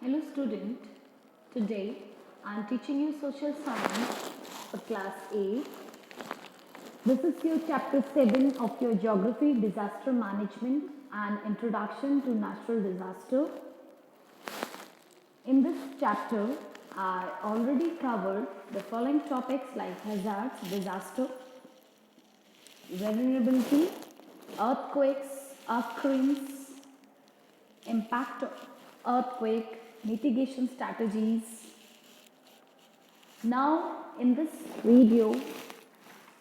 Hello student, today I am teaching you social science for class 8. This is your chapter 7 of your geography, disaster management and introduction to natural disaster. In this chapter, I already covered the following topics like hazards, disaster, vulnerability, earthquakes, occurrence, impact of earthquake, mitigation strategies. Now in this video,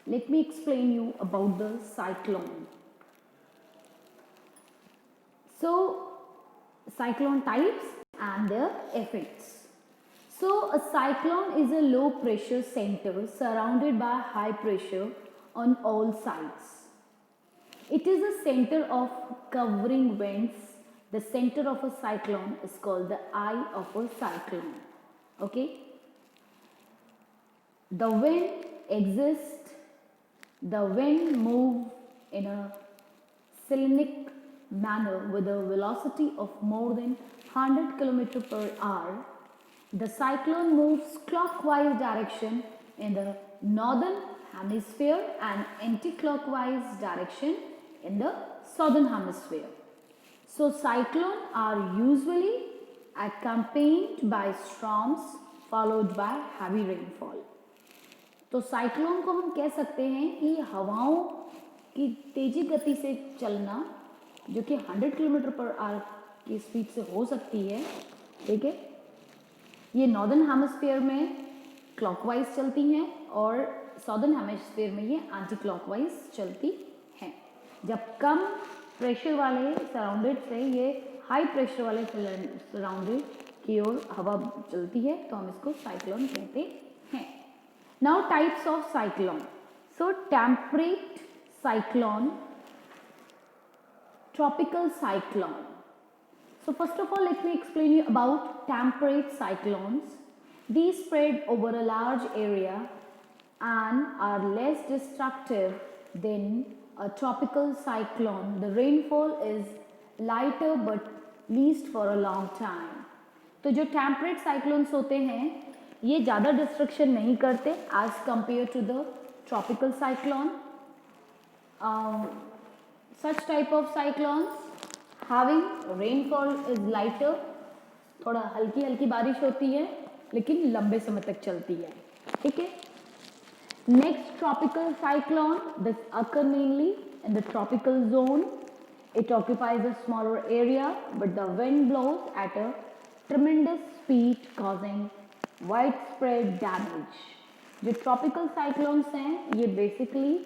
let me explain you about the cyclone. So cyclone types and their effects. So a cyclone is a low pressure center surrounded by high pressure on all sides. It is a center of covering winds. The center of a cyclone is called the eye of a cyclone. Okay? The wind exists, the wind moves in a cyclic manner with a velocity of more than 100 km per hour. The cyclone moves clockwise direction in the northern hemisphere and anti-clockwise direction in the southern hemisphere. So cyclones are usually accompanied by storms followed by heavy rainfall. तो cyclone को हम कह सकते हैं कि हवाओं की तेजी गति से चलना जो कि 100 किलोमीटर पर आवर की स्पीड से हो सकती है, ठीक है। ये नॉर्दर्न हेमिस्फीयर में क्लॉकवाइज चलती हैं और साउदर्न हेमिस्फीयर में ये एंटी क्लॉकवाइज चलती हैं। जब कम प्रेशर वाले सराउंडेड से ये हाई प्रेशर वाले सराउंडेड की ओर हवा चलती है तो हम इसको साइक्लोन कहते हैं। Now types of cyclone. So temperate cyclone, tropical cyclone. So first of all, let me explain you about temperate cyclones. These spread over a large area and are less destructive than a tropical cyclone. The rainfall is lighter but least for a long time. तो जो temperate cyclones होते हैं ये ज़्यादा destruction नहीं करते as compared to the tropical cyclone. Such type of cyclones having rainfall is lighter, थोड़ा हल्की हल्की बारिश होती है लेकिन लंबे समय तक चलती है, ठीक है। Next, tropical cyclone. This occur mainly in the tropical zone. It occupies a smaller area, but the wind blows at a tremendous speed, causing widespread damage. जो tropical cyclones हैं, ये basically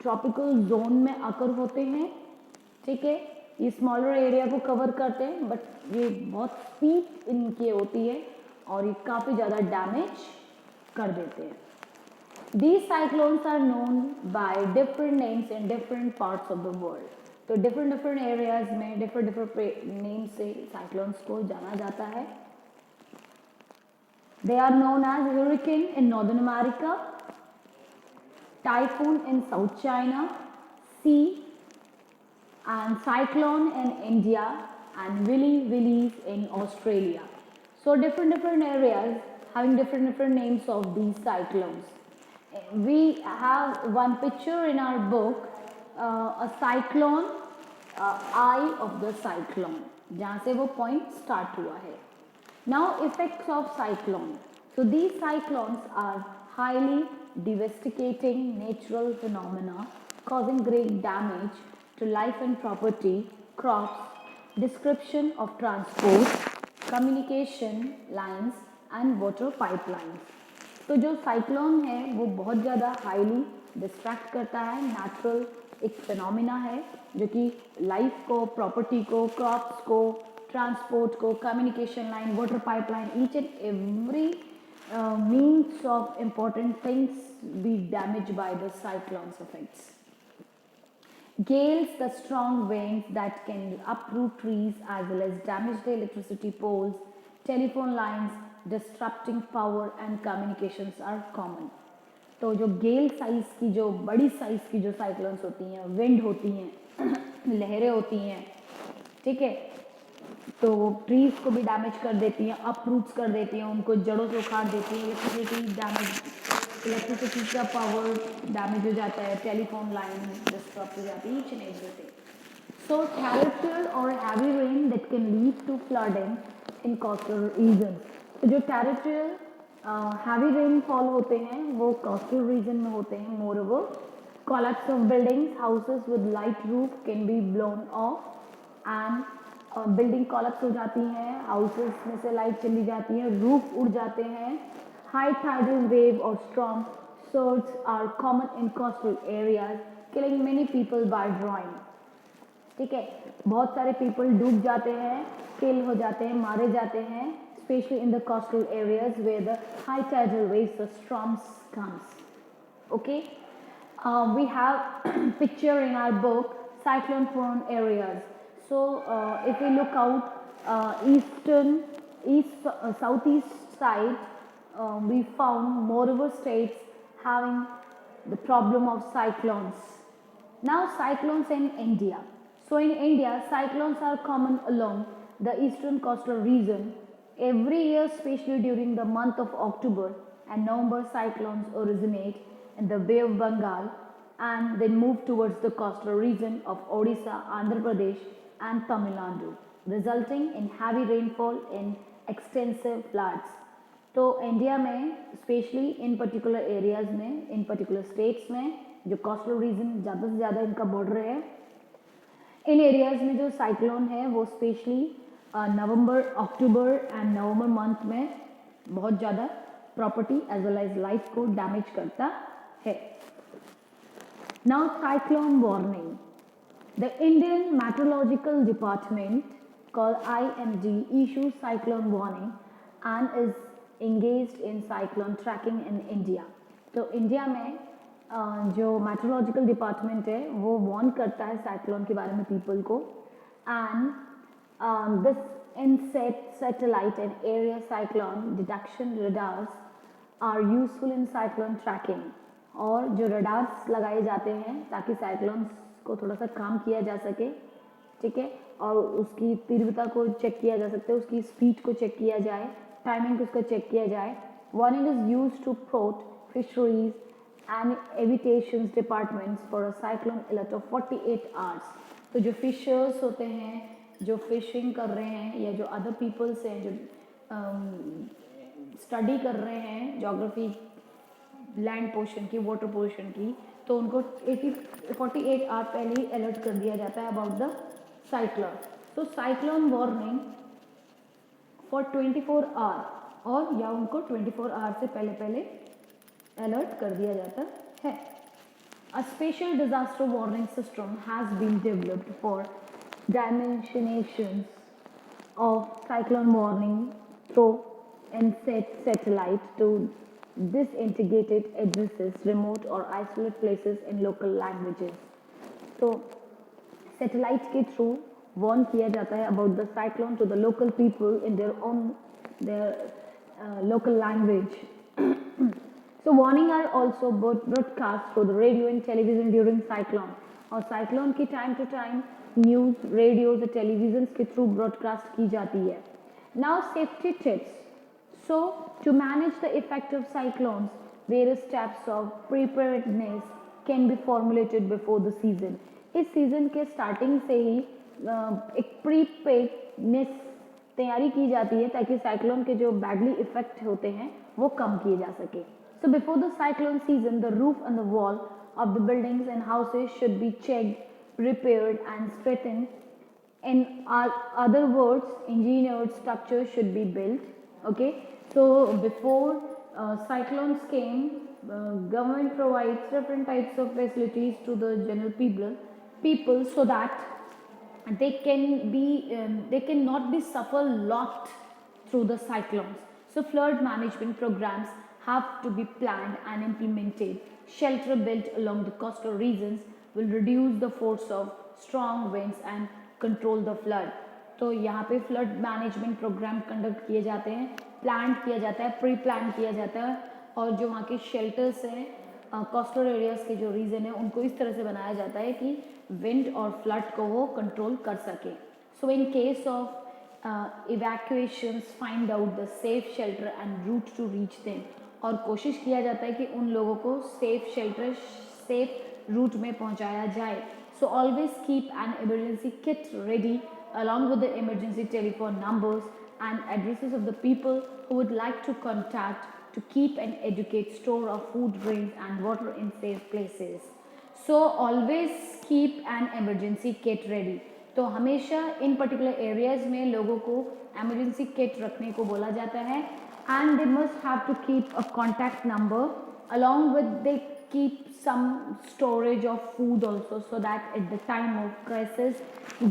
ट्रॉपिकल जोन में अकर होते हैं, ठीक है। ये smaller area को कवर करते हैं बट ये बहुत स्पीड इनकी होती है और ये काफ़ी ज़्यादा डैमेज कर देते हैं। These cyclones are known by different names in different parts of the world. तो different areas में different names से cyclones को जाना जाता है। They are known as hurricane in Northern America, typhoon in South China Sea, and cyclone in India, and Willies in Australia. So different areas having different names of these cyclones. We have one picture in our book, a cyclone, eye of the cyclone, जहाँ से वो point start हुआ है. Now effects of cyclone. So these cyclones are highly devastating natural phenomena causing great damage to life and property, crops, description of transport, communication lines and water pipelines. तो जो cyclone है वो बहुत ज़्यादा highly distract करता है, natural एक phenomena है जो कि लाइफ को, प्रॉपर्टी को, क्रॉप्स को, ट्रांसपोर्ट को, communication line, water pipeline, each and every means of important things be damaged by the cyclone's effects. Gales, the strong winds that can uproot trees as well as damage the electricity poles, telephone lines, disrupting power and communications are common. तो जो गेल size की, जो बड़ी size की जो cyclones होती हैं, wind होती हैं, लहरें होती हैं, ठीक है, तो ट्रीज को भी डैमेज कर देती हैं, अपरूट्स कर देती हैं, उनको जड़ों से उखाड़ देती हैं, इलेक्ट्रिसिटी का पावर डैमेज हो जाता है, टेलीफोन लाइन डिस्टर्ब हो जाती है, each and everything. So torrential or heavy rain that can lead to flooding in coastal regions. तो जो torrential heavy rainfall होते हैं वो coastal region में होते हैं. Moreover, collapse of buildings, houses with light roof can be blown off and building collapse हो जाती हैं, हाउसेस में से लाइट चली जाती है, रूफ उड़ जाते हैं. हाई टाइडल वेव और strong surge are common in coastal areas, killing many people by drowning. ठीक है, बहुत सारे पीपल डूब जाते हैं, किल हो जाते हैं, मारे जाते हैं, specially in the coastal areas where the high tidal waves the storms comes. Okay, we have picture in our book cyclone prone areas. So if we look out southeast side, we found moreover states having the problem of cyclones. Now cyclones in India. So in India, cyclones are common along the eastern coastal region. Every year, especially during the month of October and November, cyclones originate in the Bay of Bengal and then move towards the coastal region of Odisha, Andhra Pradesh and Tamil Nadu, resulting in heavy rainfall and extensive floods. तो India में specially in particular areas में, इन particular states में जो coastal region ज़्यादा से ज़्यादा इनका border है, इन एरियाज में जो साइक्लोन है वो specially November, October and November month में बहुत ज़्यादा property as well as life को डैमेज करता है. Now cyclone warning. The Indian Meteorological Department, called IMD, issues cyclone warning and is engaged in cyclone tracking in India. तो India में जो meteorological department है वो वार्न करता है साइक्लोन के बारे में पीपल को. And this INSAT satellite and area cyclone detection radars are useful in cyclone tracking. और जो रडार्स लगाए जाते हैं ताकि साइक्लोन्स को थोड़ा सा काम किया जा सके, ठीक है, और उसकी तीव्रता को चेक किया जा सकता है, उसकी स्पीड को चेक किया जाए, टाइमिंग को उसका चेक किया जाए. Warning is use to port fisheries and aviations departments for a cyclone alert of 48 hours. तो जो फिशर्स होते हैं, जो फिशिंग कर रहे हैं या जो अदर पीपल्स हैं जो स्टडी कर रहे हैं जोग्राफी लैंड पोर्शन की, वाटर पोर्शन की, तो उनको 48 आवर पहले ही अलर्ट कर दिया जाता है अबाउट द साइक्लोन. तो साइक्लोन वार्निंग फॉर 24 आवर और या उनको 24 आवर से पहले पहले अलर्ट कर दिया जाता है. A special disaster warning system has been developed for dimensionations of cyclone warning through INSET satellite to disintegrated addresses, remote or isolated places in local languages. तो सैटेलाइट के थ्रू वार्न किया जाता है about the cyclone to the local people in their local language. So warning are also broadcast through the radio and television during cyclone. और cyclone की time to time news, radios और television के through broadcast की जाती है. Now safety tips. So to manage the effect of cyclones, various steps of preparedness can be formulated before the season. इस season के starting से ही एक प्रीपेडनेस तैयारी की जाती है ताकि साइक्लोन के जो बैडली इफेक्ट होते हैं वो कम किए जा सके. So before the cyclone season, the roof and the wall of the buildings and houses should be checked, repaired and strengthened. In other words, engineered structures should be built. Okay, so before cyclones came, government provides different types of facilities to the general people so that they cannot be suffer lot through the cyclones. So flood management programs have to be planned and implemented. Shelter built along the coastal regions will reduce the force of strong winds and control the flood. तो यहाँ पे flood management programme conduct किए जाते हैं, plan किया जाता है, pre plan किया जाता है, और जो वहाँ के शेल्टर्स हैं कोस्टल एरियाज के जो रीजन है उनको इस तरह से बनाया जाता है कि विंड और फ्लड को वो कंट्रोल कर सके. So in case of evacuations, find out the safe shelter and route to reach them, और कोशिश किया जाता है कि उन लोगों को सेफ शेल्टर, सेफ रूट में पहुंचाया जाए. So always keep an emergency kit ready along with the emergency telephone numbers and addresses of the people who would like to contact to keep and educate store of food, grains and water in safe places. So always keep an emergency kit ready. तो हमेशा इन particular areas में लोगों को emergency kit रखने को बोला जाता है. And they must have to keep a contact number along with they keep some storage of food also, so that at the time of crisis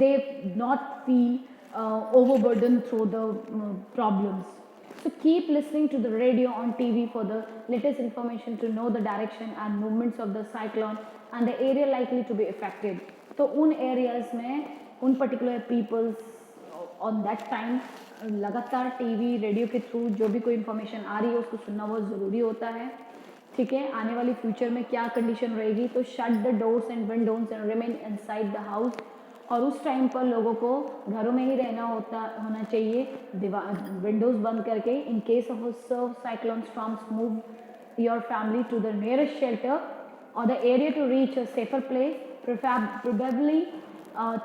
they not feel overburdened through the problems. So keep listening to the radio on TV for the latest information to know the direction and movements of the cyclone and the area likely to be affected. तो उन areas में उन particular peoples on that time लगातार TV radio के through जो भी कोई information आ रही है उसको सुनना बहुत ज़रूरी होता है. ठीक है, आने वाली फ्यूचर में क्या कंडीशन रहेगी, तो shut the doors and Windows and remain inside the house. और उस टाइम पर लोगों को घरों में ही रहना होना चाहिए, विंडोज बंद करके. In case of severe cyclone storms move your family to the nearest shelter or the area to reach a safer place, probably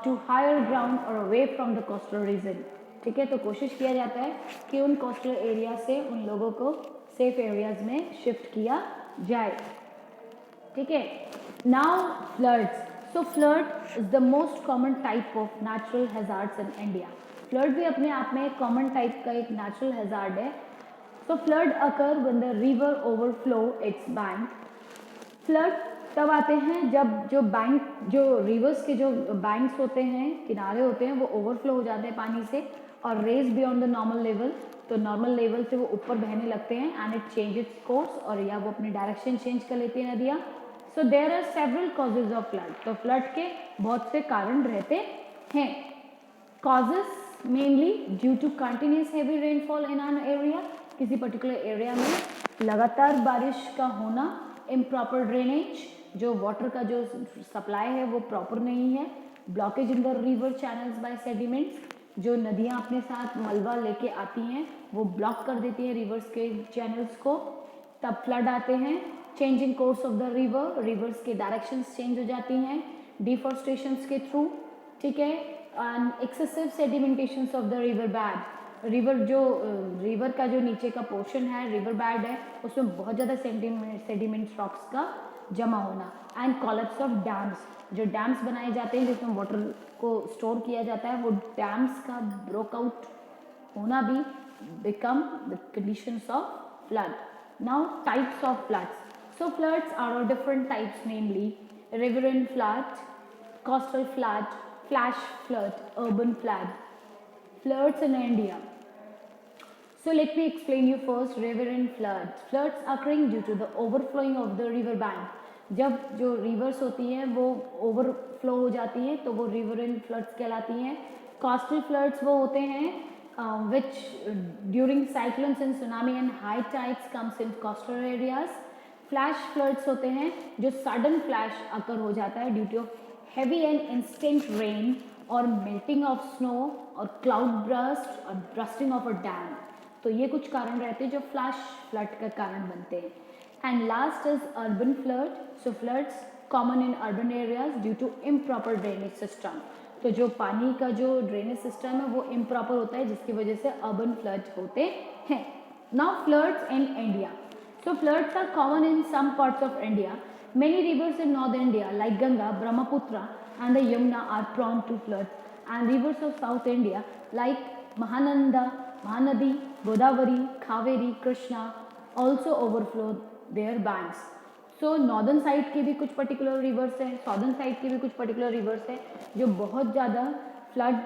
to higher ground or away from the coastal region. ठीक है, तो कोशिश किया जाता है कि उन coastal area से उन लोगों को सेफ एरियाज में शिफ्ट किया जाए. ठीक है, now floods. So flood is the most common type of natural hazards in India. Flood भी अपने आप में एक कॉमन टाइप का एक नेचुरल हैजार्ड है. So flood occur when the river overflow its bank. Flood तब आते हैं जब जो रिवर्स के जो बैंक्स होते हैं, किनारे होते हैं, वो ओवरफ्लो हो जाते हैं पानी से और raise beyond the normal level. तो नॉर्मल लेवल से वो ऊपर बहने लगते हैं and it change its course, और या वो अपनी डायरेक्शन चेंज कर लेती है नदियाँ. So there are several causes of flood. तो फ्लड के बहुत से कारण रहते हैं. Causes mainly due to continuous heavy rainfall in an area. किसी पर्टिकुलर एरिया में लगातार बारिश का होना. इम्प्रॉपर ड्रेनेज, जो वाटर का जो सप्लाई है वो प्रॉपर नहीं है. Blockage in the river channels by sediments, जो नदियाँ अपने साथ मलबा लेके आती हैं वो ब्लॉक कर देती हैं रिवर्स के चैनल्स को, तब फ्लड आते हैं. Changing course of the river, rivers के डायरेक्शंस चेंज हो जाती हैं डिफॉरेस्टेशंस के थ्रू. ठीक है, and excessive sedimentations of the river bed. River का जो नीचे का पोर्शन है, रिवर बेड है, उसमें बहुत ज़्यादा सेडिमेंट रॉक्स का जमा होना. एंड कॉलेप्स ऑफ डैम्स, जो डैम्स बनाए जाते हैं जिसमें वाटर को स्टोर किया जाता है, वो डैम्स का ब्रोकआउट होना भी become the conditions of flood. Now types of floods. So floods are of different types, namely riverine flood, coastal flood, flash flood, urban flood. Floods in India. So let me explain you first riverine floods. Floods occurring due to the overflowing of the river bank. जब जो reverse होती हैं वो overflow हो जाती हैं तो वो रिवरइन फ्लड्स कहलाती हैं. कोस्टल फ्लड्स वो होते हैं which during cyclones and tsunami and high tides comes in coastal areas. Flash floods होते हैं जो सडन फ्लैश अकर हो जाता है due to heavy and instant rain और मेल्टिंग ऑफ स्नो और क्लाउड ब्रस्ट और ब्रस्टिंग ऑफ अ डैम. तो ये कुछ कारण रहते हैं जो फ्लैश फ्लड का कारण बनते हैं. And last is urban flood. So floods common in urban areas due to improper drainage system. तो जो पानी का जो ड्रेनेज सिस्टम है वो इम्प्रॉपर होता है जिसकी वजह से अर्बन फ्लड होते हैं. Now floods in India. So floods are common in some parts of India. Many rivers in North India like Ganga, Brahmaputra and the Yamuna are prone to flood, and rivers of South India like Mahananda, Mahanadi, Godavari, Kaveri, Krishna also overflow their banks. So northern side के भी कुछ particular rivers हैं, southern side के भी कुछ particular rivers हैं जो बहुत ज़्यादा flood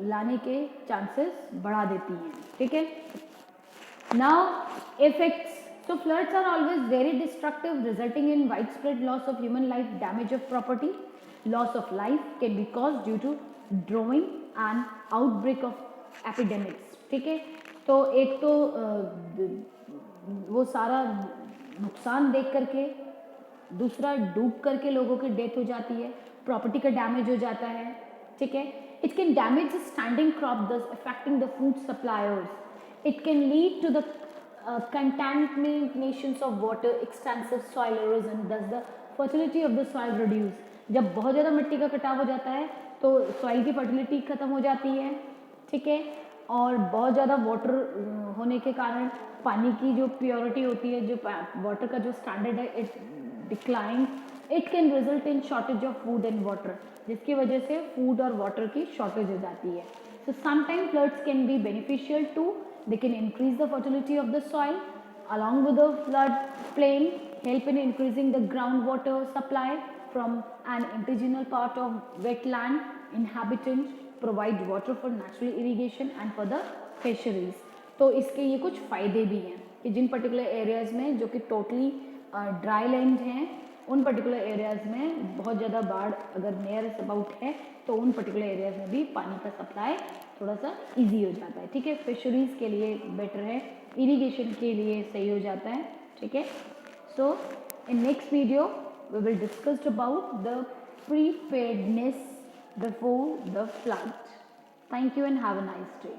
लाने के chances बढ़ा देती हैं. ठीक है. Now effects. So floods are always very destructive, resulting in widespread loss of human life, damage of property. Loss of life can be caused due to drowning and outbreak of epidemics. ठीक है, तो एक तो वो सारा नुकसान देख करके, दूसरा डूब करके लोगों की डेथ हो जाती है, प्रॉपर्टी का डैमेज हो जाता है. ठीक है, It can damage the standing crop, thus affecting the food suppliers. It can lead to the contaminations of water, extensive soil erosion, thus the fertility of the soil reduce. जब बहुत ज़्यादा मिट्टी का कटाव हो जाता है तो सॉइल की फर्टिलिटी खत्म हो जाती है, ठीक है, और बहुत ज़्यादा वाटर होने के कारण पानी की जो प्योरिटी होती है, जो वाटर का जो स्टैंडर्ड है, it decline. It can result in shortage of food and water, जिसकी वजह से फूड और वाटर की शॉर्टेज हो जाती है. So sometime floods can be beneficial too. They can increase the fertility of the soil. Along with the flood plain, help in increasing the groundwater supply from an intergenal part of wetland. Inhabitants provide water for natural irrigation and for the fisheries. तो इसके ये कुछ फ़ायदे भी हैं कि जिन particular areas में जो कि टोटली ड्राई लैंड हैं, उन पर्टिकुलर एरियाज़ में बहुत ज़्यादा बाढ़ अगर नियर अबाउट है तो उन पर्टिकुलर एरियाज़ में भी पानी का सप्लाई थोड़ा सा इजी हो जाता है, ठीक है. फिशरीज़ के लिए बेटर है, इरिगेशन के लिए सही हो जाता है, ठीक है. So in next video we will discuss about the preparedness before the flood. Thank you and have a nice day.